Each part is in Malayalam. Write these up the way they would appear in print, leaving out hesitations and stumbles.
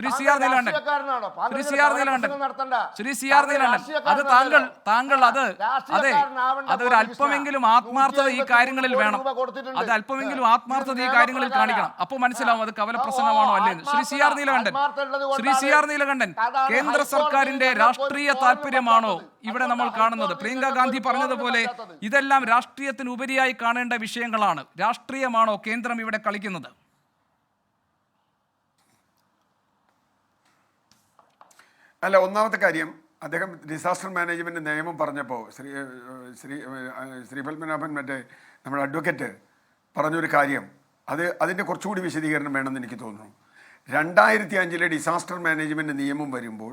Shri C R Neelakantan, Shri C R Neelakantan, Shri C R Neelakantan, അത് താങ്കൾ അതെ, അതൊരു അല്പമെങ്കിലും ആത്മാർത്ഥത ഈ കാര്യങ്ങളിൽ വേണം. അത് അല്പമെങ്കിലും ആത്മാർത്ഥത ഈ കാര്യങ്ങളിൽ കാണിക്കണം. അപ്പോൾ മനസ്സിലാവും അത് കവലപ്രസംഗമാണോ അല്ലേന്ന്. Shri C R Neelakantan, Shri C R Neelakantan, കേന്ദ്ര സർക്കാരിന്റെ രാഷ്ട്രീയ താല്പര്യമാണോ ഇവിടെ നമ്മൾ കാണുന്നത്? പ്രിയങ്ക ഗാന്ധി പറഞ്ഞതുപോലെ ഇതെല്ലാം രാഷ്ട്രീയത്തിന് ഉപരിയായി കാണേണ്ട വിഷയങ്ങളാണ്. രാഷ്ട്രീയമാണോ കേന്ദ്രം ഇവിടെ കളിക്കുന്നത്? അല്ല, ഒന്നാമത്തെ കാര്യം, അദ്ദേഹം ഡിസാസ്റ്റർ മാനേജ്മെൻറ്റ് നിയമം പറഞ്ഞപ്പോൾ ശ്രീ പത്മനാഭൻ നമ്മുടെ അഡ്വക്കേറ്റ് പറഞ്ഞൊരു കാര്യം, അതിൻ്റെ കുറച്ചുകൂടി വിശദീകരണം വേണമെന്ന് എനിക്ക് തോന്നുന്നു. 2005 ഡിസാസ്റ്റർ മാനേജ്മെൻറ്റ് നിയമം വരുമ്പോൾ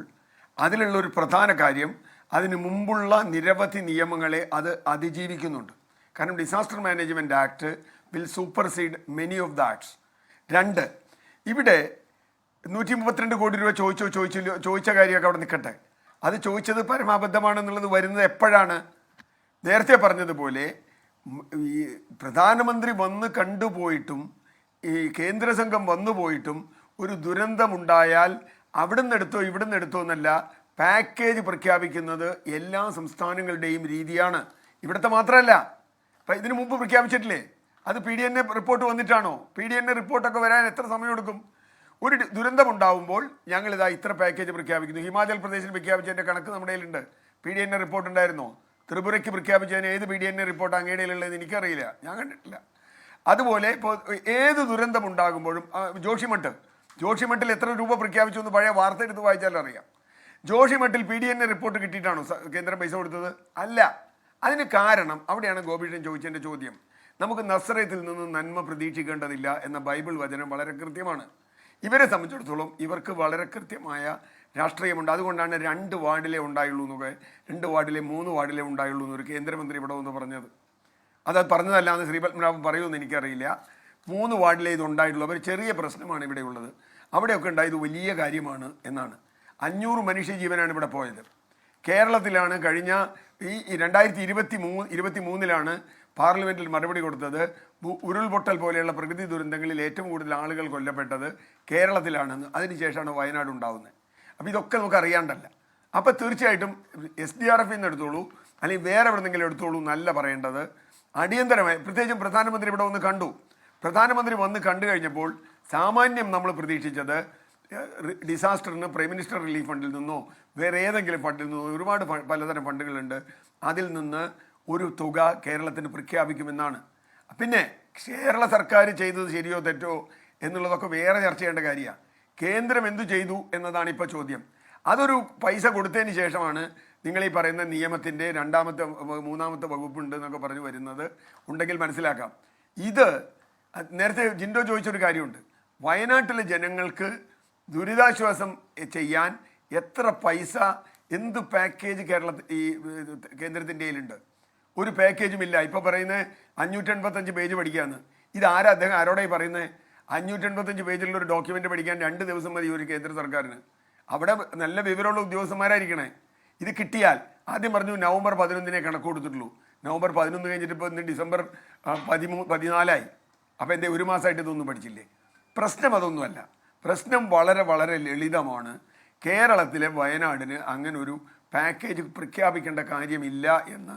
അതിലുള്ളൊരു പ്രധാന കാര്യം, അതിന് മുമ്പുള്ള നിരവധി നിയമങ്ങളെ അത് അതിജീവിക്കുന്നുണ്ട്. കാരണം disaster management act will supersede many of the acts. 2, ഇവിടെ 132 കോടി രൂപ ചോദിച്ച കാര്യമൊക്കെ അവിടെ നിൽക്കട്ടെ. അത് ചോദിച്ചത് പരമാബദ്ധമാണെന്നുള്ളത് വരുന്നത് എപ്പോഴാണ്? നേരത്തെ പറഞ്ഞതുപോലെ ഈ പ്രധാനമന്ത്രി വന്ന് കണ്ടുപോയിട്ടും ഈ കേന്ദ്ര സംഘം വന്നു പോയിട്ടും ഒരു ദുരന്തമുണ്ടായാൽ അവിടുന്ന് എടുത്തോ ഇവിടുന്ന് എടുത്തോ എന്നല്ല, പാക്കേജ് പ്രഖ്യാപിക്കുന്നത് എല്ലാ സംസ്ഥാനങ്ങളുടെയും രീതിയാണ്. ഇവിടുത്തെ മാത്രമല്ല, അപ്പം ഇതിനു മുമ്പ് പ്രഖ്യാപിച്ചിട്ടില്ലേ? അത് PDNA റിപ്പോർട്ട് വന്നിട്ടാണോ? PDNA റിപ്പോർട്ടൊക്കെ വരാൻ എത്ര സമയമെടുക്കും? ഒരു ദുരന്തമുണ്ടാകുമ്പോൾ ഞങ്ങളിതാ ഇത്ര പാക്കേജ് പ്രഖ്യാപിക്കുന്നു. ഹിമാചൽ പ്രദേശിൽ പ്രഖ്യാപിച്ചതിൻ്റെ കണക്ക് നമ്മുടെ കയ്യിലുണ്ട്. PDNA റിപ്പോർട്ട് ഉണ്ടായിരുന്നോ? ത്രിപുരയ്ക്ക് പ്രഖ്യാപിച്ചതിന് ഏത് PDNA റിപ്പോർട്ട് അങ്ങയുടെ കയ്യിലുള്ളതെന്ന് എനിക്കറിയില്ല, ഞാൻ കണ്ടിട്ടില്ല. അതുപോലെ ഇപ്പോൾ ഏത് ദുരന്തമുണ്ടാകുമ്പോഴും ജോഷിമട്ടിൽ എത്ര രൂപ പ്രഖ്യാപിച്ചു എന്ന് പഴയ വാർത്ത എടുത്ത് വായിച്ചാൽ അറിയാം. ജോഷിമട്ടിൽ PDNA റിപ്പോർട്ട് കിട്ടിയിട്ടാണോ കേന്ദ്രം പൈസ കൊടുത്തത്? അല്ല. അതിന് കാരണം അവിടെയാണ് ഗോപീഷൻ ചോദിച്ചതിൻ്റെ ചോദ്യം. നമുക്ക് നസ്രത്തിൽ നിന്ന് നന്മ പ്രതീക്ഷിക്കേണ്ടതില്ല എന്ന ബൈബിൾ വചനം വളരെ കൃത്യമാണ്. ഇവരെ സംബന്ധിച്ചിടത്തോളം ഇവർക്ക് വളരെ കൃത്യമായ രാഷ്ട്രീയമുണ്ട്. അതുകൊണ്ടാണ് 2 വാർഡിലേ ഉണ്ടായുള്ളൂ എന്നൊക്കെ, 2 വാർഡിലെ 3 വാർഡിലേ ഉണ്ടായുള്ളൂ എന്നൊരു കേന്ദ്രമന്ത്രി ഇവിടെ വന്ന് പറഞ്ഞത്. അത് പറഞ്ഞതല്ല എന്ന് ശ്രീ പത്മനാഭൻ പറയുമെന്ന് എനിക്കറിയില്ല. 3 വാർഡിലേ ഇത് ഉണ്ടായിട്ടുള്ളൂ. അവർ ചെറിയ പ്രശ്നമാണ് ഇവിടെ ഉള്ളത്, അവിടെയൊക്കെ ഉണ്ടായത് വലിയ കാര്യമാണ് എന്നാണ്. 500 മനുഷ്യജീവനാണ് ഇവിടെ പോയത്. കേരളത്തിലാണ് കഴിഞ്ഞ ഈ 2023 പാർലമെൻറ്റിൽ മറുപടി കൊടുത്തത്, ഉരുൾപൊട്ടൽ പോലെയുള്ള പ്രകൃതി ദുരന്തങ്ങളിൽ ഏറ്റവും കൂടുതൽ ആളുകൾ കൊല്ലപ്പെട്ടത് കേരളത്തിലാണെന്ന്. അതിനുശേഷമാണ് വയനാട് ഉണ്ടാകുന്നത്. അപ്പോൾ ഇതൊക്കെ നമുക്ക് അറിയാണ്ടല്ല. അപ്പോൾ തീർച്ചയായിട്ടും SDRF നിന്ന് എടുത്തോളൂ, അല്ലെങ്കിൽ വേറെ എവിടെന്നെങ്കിലും എടുത്തോളൂ എന്നല്ല പറയേണ്ടത്. അടിയന്തരമായി, പ്രത്യേകിച്ചും പ്രധാനമന്ത്രി ഇവിടെ വന്ന് കണ്ടു. പ്രധാനമന്ത്രി വന്ന് കണ്ടു കഴിഞ്ഞപ്പോൾ സാമാന്യം നമ്മൾ പ്രതീക്ഷിച്ചത് ഡിസാസ്റ്ററിന് പ്രൈം മിനിസ്റ്റർ റിലീഫ് ഫണ്ടിൽ നിന്നോ വേറെ ഏതെങ്കിലും ഫണ്ടിൽ നിന്നോ, ഒരുപാട് പലതരം ഫണ്ടുകളുണ്ട്, അതിൽ നിന്ന് ഒരു തുക കേരളത്തിന് പ്രഖ്യാപിക്കുമെന്നാണ്. പിന്നെ കേരള സർക്കാർ ചെയ്തത് ശരിയോ തെറ്റോ എന്നുള്ളതൊക്കെ വേറെ ചർച്ച ചെയ്യേണ്ട കാര്യമാണ്. കേന്ദ്രം എന്തു ചെയ്തു എന്നതാണ് ഇപ്പോൾ ചോദ്യം. അതൊരു പൈസ കൊടുത്തതിന് ശേഷമാണ് നിങ്ങൾ ഈ പറയുന്ന നിയമത്തിൻ്റെ 3ാമത്തെ വകുപ്പുണ്ട് എന്നൊക്കെ പറഞ്ഞു വരുന്നത് ഉണ്ടെങ്കിൽ മനസ്സിലാക്കാം. ഇത് നേരത്തെ ജിൻഡോ ചോദിച്ചൊരു കാര്യമുണ്ട്. വയനാട്ടിലെ ജനങ്ങൾക്ക് ദുരിതാശ്വാസം ചെയ്യാൻ എത്ര പൈസ, എന്ത് പാക്കേജ് ഈ കേന്ദ്രത്തിൻ്റെ കയ്യിലുണ്ട്? ഒരു പാക്കേജും ഇല്ല. ഇപ്പോൾ പറയുന്നത് 585 പേജ് പഠിക്കാമെന്ന്. അദ്ദേഹം ആരോടായി പറയുന്നത്? 585 പേജിലുള്ള ഒരു ഡോക്യുമെൻ്റ് പഠിക്കാൻ 2 ദിവസം മതി ഒരു കേന്ദ്ര സർക്കാരിന്. അവിടെ നല്ല വിവരമുള്ള ഉദ്യോഗസ്ഥന്മാരായിരിക്കണേ. ഇത് കിട്ടിയാൽ ആദ്യം പറഞ്ഞു നവംബർ 11 കണക്ക് കൊടുത്തിട്ടുള്ളൂ. നവംബർ 11 കഴിഞ്ഞിട്ട് ഇപ്പോൾ ഇന്ന് ഡിസംബർ 14 അപ്പോൾ എന്തേ 1 മാസമായിട്ട് ഇതൊന്നും പഠിച്ചില്ലേ? പ്രശ്നം അതൊന്നുമല്ല. പ്രശ്നം വളരെ വളരെ ലളിതമാണ്. കേരളത്തിലെ വയനാടിന് അങ്ങനെ ഒരു പാക്കേജ് പ്രഖ്യാപിക്കേണ്ട കാര്യമില്ല എന്ന്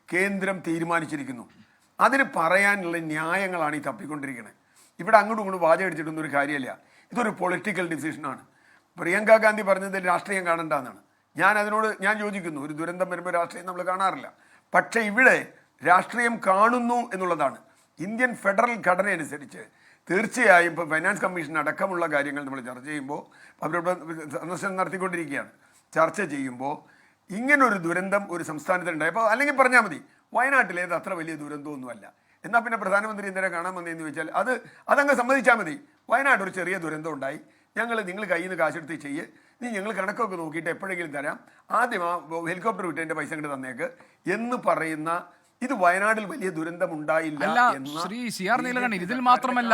കേന്ദ്രം തീരുമാനിച്ചിരിക്കുന്നു. അതിന് പറയാനുള്ള ന്യായങ്ങളാണ് ഈ തപ്പിക്കൊണ്ടിരിക്കുന്നത്. ഇവിടെ അങ്ങോട്ടും ഇങ്ങോട്ടും വാചകം അടിച്ചിട്ടൊന്നും ഒരു കാര്യമില്ല. ഇതൊരു പൊളിറ്റിക്കൽ ഡിസിഷനാണ്. പ്രിയങ്ക ഗാന്ധി പറഞ്ഞതിൽ രാഷ്ട്രീയം കാണണ്ടെന്നാണ്. ഞാൻ യോജിക്കുന്നു. ഒരു ദുരന്തം വരുമ്പോൾ രാഷ്ട്രീയം നമ്മൾ കാണാറില്ല. പക്ഷേ ഇവിടെ രാഷ്ട്രീയം കാണുന്നു എന്നുള്ളതാണ്. ഇന്ത്യൻ ഫെഡറൽ ഘടന അനുസരിച്ച് തീർച്ചയായും ഇപ്പോൾ ഫൈനാൻസ് കമ്മീഷൻ അടക്കമുള്ള കാര്യങ്ങൾ നമ്മൾ ചർച്ച ചെയ്യുമ്പോൾ, അവരുടെ സന്ദർശനം നടത്തിക്കൊണ്ടിരിക്കുകയാണ്, ചർച്ച ചെയ്യുമ്പോൾ ഇങ്ങനൊരു ദുരന്തം ഒരു സംസ്ഥാനത്തുണ്ടായപ്പോൾ, അല്ലെങ്കിൽ പറഞ്ഞാൽ മതി വയനാട്ടിലേത് അത്ര വലിയ ദുരന്തമൊന്നുമല്ല, എന്നാൽ പിന്നെ പ്രധാനമന്ത്രി എന്തിനാ കാണാൻ വന്നതെന്ന് ചോദിച്ചാൽ അതങ്ങ് സമ്മതിച്ചാൽ മതി. വയനാട് ഒരു ചെറിയ ദുരന്തം ഉണ്ടായി, നിങ്ങൾ കയ്യിൽ നിന്ന് കാശെടുത്ത് ചെയ്യ്, ഞങ്ങൾ കണക്കൊക്കെ നോക്കിയിട്ട് എപ്പോഴെങ്കിലും തരാം, ആദ്യം ആ ഹെലികോപ്റ്റർ വിട്ടതിൻ്റെ പൈസ ഇങ്ങോട്ട് തന്നേക്ക് എന്ന് പറയുന്ന ഇത് വയനാട്ടിൽ വലിയ ദുരന്തമുണ്ടായില്ല അല്ല ശ്രീ CR നീലകണ്ഠൻ, ഇതിൽ മാത്രമല്ല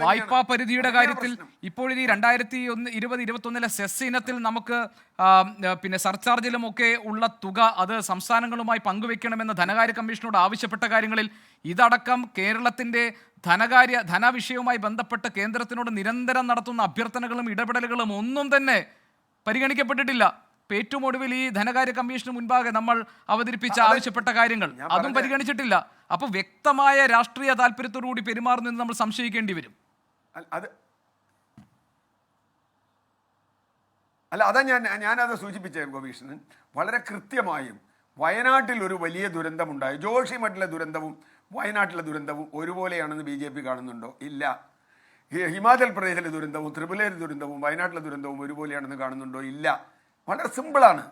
വായ്പാ പരിധിയുടെ കാര്യത്തിൽ ഇപ്പോഴിത് 2020-21 സെസ് ഇനത്തിൽ നമുക്ക് പിന്നെ സർചാർജിലും ഒക്കെ ഉള്ള തുക അത് സംസ്ഥാനങ്ങളുമായി പങ്കുവെക്കണമെന്ന് ധനകാര്യ കമ്മീഷനോട് ആവശ്യപ്പെട്ട കാര്യങ്ങളിൽ ഇതടക്കം കേരളത്തിന്റെ ധനവിഷയവുമായി ബന്ധപ്പെട്ട് കേന്ദ്രത്തിനോട് നിരന്തരം നടത്തുന്ന അഭ്യർത്ഥനകളും ഇടപെടലുകളും ഒന്നും തന്നെ പരിഗണിക്കപ്പെട്ടിട്ടില്ല. ഏറ്റവും ഒടുവിൽ ഈ ധനകാര്യ കമ്മീഷന് മുൻപാകെ നമ്മൾ അവതരിപ്പിച്ച ആവശ്യപ്പെട്ട കാര്യങ്ങൾ അതും പരിഗണിച്ചിട്ടില്ല. അപ്പൊ വ്യക്തമായ രാഷ്ട്രീയ താല്പര്യത്തോടുകൂടി പെരുമാറുന്നതെന്ന് നമ്മൾ സംശയിക്കേണ്ടി വരും. അതാ ഞാനത് സൂചിപ്പിച്ച ഗോപീഷ്ണൻ വളരെ കൃത്യമായും വയനാട്ടിൽ ഒരു വലിയ ദുരന്തമുണ്ടായി. ജോഷിമഠിലെ ദുരന്തവും വയനാട്ടിലെ ദുരന്തവും ഒരുപോലെയാണെന്ന് BJP കാണുന്നുണ്ടോ? ഇല്ല. ഹിമാചൽ പ്രദേശിലെ ദുരന്തവും ത്രിപുരയിലെ ദുരന്തവും വയനാട്ടിലെ ദുരന്തവും ഒരുപോലെയാണെന്ന് കാണുന്നുണ്ടോ? ഇല്ല. വളരെ സിമ്പിളാണ്.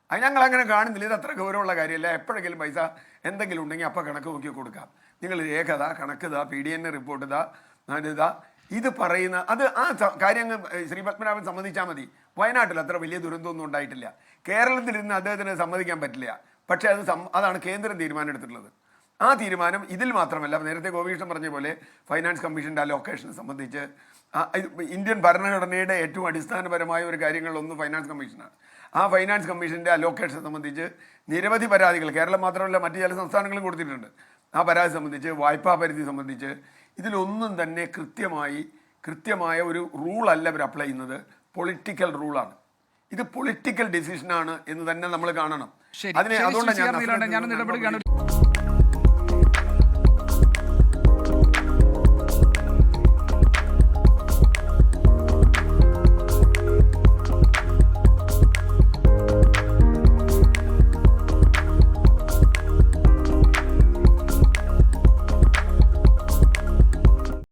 അത് ഞങ്ങൾ അങ്ങനെ കാണുന്നില്ല. ഇത് അത്ര ഗൗരവമുള്ള കാര്യമല്ല. എപ്പോഴെങ്കിലും പൈസ എന്തെങ്കിലും ഉണ്ടെങ്കിൽ അപ്പം കണക്ക് നോക്കി കൊടുക്കാം. നിങ്ങൾ രേഖതാ, കണക്ക് PDN റിപ്പോർട്ട് ഇതാ ഇത് പറയുന്ന അത് ആ കാര്യങ്ങൾ ശ്രീ പത്മനാഭൻ സമ്മതിച്ചാൽ മതി. വയനാട്ടിൽ അത്ര വലിയ ദുരന്തമൊന്നും ഉണ്ടായിട്ടില്ല. കേരളത്തിൽ ഇന്ന് അദ്ദേഹത്തിന് സമ്മതിക്കാൻ പറ്റില്ല. പക്ഷേ അതാണ് കേന്ദ്രം തീരുമാനം എടുത്തിട്ടുള്ളത്. ആ തീരുമാനം ഇതിൽ മാത്രമല്ല, നേരത്തെ ഗോപീഷ്ണൻ പറഞ്ഞ പോലെ ഫൈനാൻസ് കമ്മീഷൻ്റെ അലോക്കേഷനെ സംബന്ധിച്ച് ഇന്ത്യൻ ഭരണഘടനയുടെ ഏറ്റവും അടിസ്ഥാനപരമായ ഒരു കാര്യങ്ങളിലൊന്ന് ഫൈനാൻസ് കമ്മീഷനാണ്. ആ ഫൈനാൻസ് കമ്മീഷൻ്റെ അലോക്കേഷനെ സംബന്ധിച്ച് നിരവധി പരാതികൾ കേരളം മാത്രമല്ല മറ്റു ചില സംസ്ഥാനങ്ങളും കൊടുത്തിട്ടുണ്ട്. ആ പരാതി സംബന്ധിച്ച്, വായ്പാ പരിധി സംബന്ധിച്ച് ഇതിലൊന്നും തന്നെ കൃത്യമായ ഒരു റൂളല്ല ഇവർ അപ്ലൈ ചെയ്യുന്നത്. പൊളിറ്റിക്കൽ റൂളാണ്. ഇത് പൊളിറ്റിക്കൽ ഡിസിഷനാണ് എന്ന് തന്നെ നമ്മൾ കാണണം. അതുകൊണ്ടാണ് ഞാൻ ഇടപെടുകയാണ്.